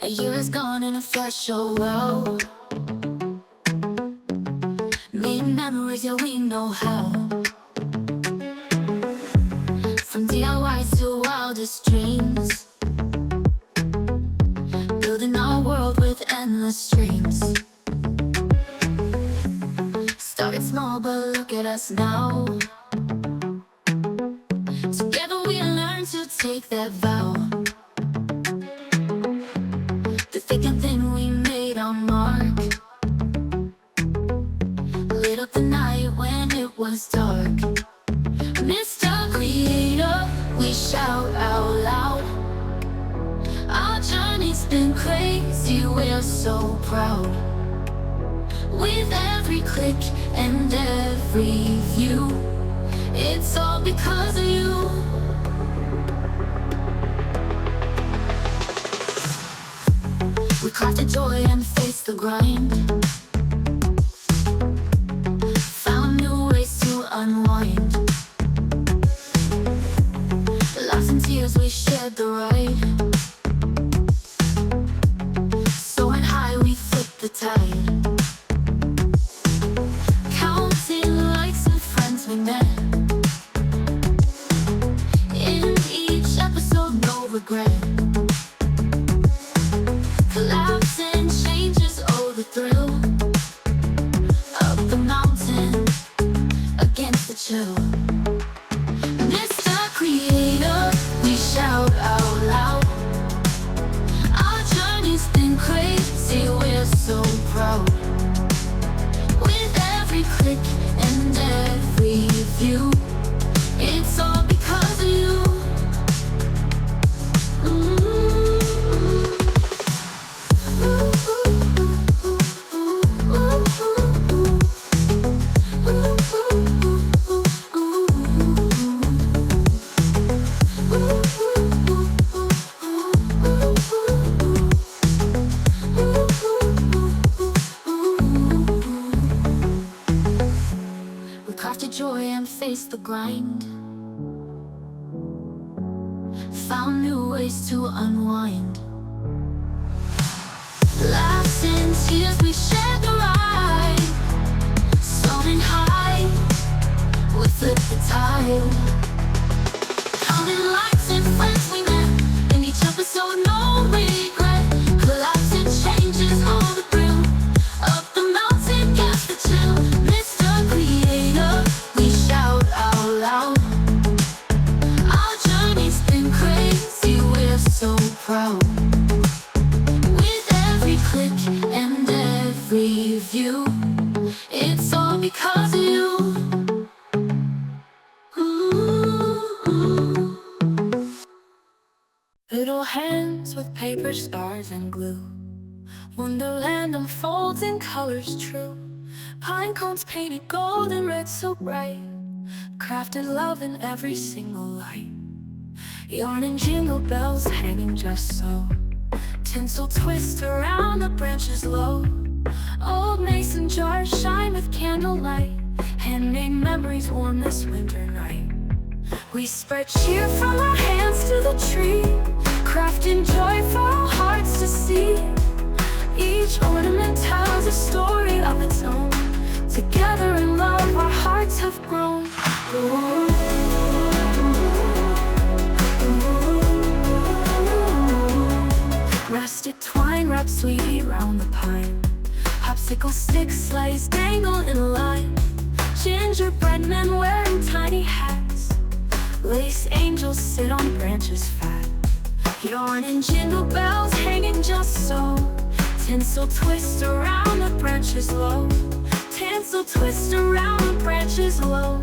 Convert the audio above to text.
year is gone in a flash, oh wow. Made memories, yeah, we know how. From DIYs to wildest dreams, building our world with endless dreams. Started small, but look at us now. Together we learned to take that vow. The thick and thin, we made our mark. Lit up the night when it was dark. Mr. Creator, we shout out loud. Our journey's been crazy, we're so proud. With every click and every view, it's all because of you. We crafted joy and faced the grind. Found new ways to unwind. Laughs and tears, we shared the ride. Soaring high, we flipped the tide. Counting likes and friends we met. In each episode, no regret. Collapse and changes, oh the thrill. Up the mountain, against the chill. Mr. Creator, we shout out loud. Our journey's been crazy, we're so proud. With every click and every view, it's all because of you. We crafted joy and faced the grind. Found new ways to unwind. Laughs and tears, we shared the ride. Soaring high, we flipped the tide. Counting likes and friends we met. In each episode, no regret. Collapse and changes, all the thrill. Up the mountain, gas the chill. Mr. Creator, we shout out loud. Our journey's been crazy, we're so proud. With every click and every view, it's all because of you. Ooh. Little hands with paper, stars, and glue. Wonderland unfolds in colors true. Pine cones painted gold and red so bright. Crafted love in every single light. Yarn and jingle bells hanging just so. Tinsel twist around the branches low. Old mason jars shine with candlelight. Handmade memories warm this winter night. We spread cheer from our hands to the tree. Crafting joy for our hearts to see. Each ornament tells a story of its own. Together in love our hearts have grown. Rusted twine wrapped sweetly round the pine. Popsicle sticks, sleighs dangle in a line. Gingerbread men wearing tiny hats. Lace angels sit on branches fat. Yarn and jingle bells hanging just so. Tinsel twist around the branches low. Tinsel twist around the branches low.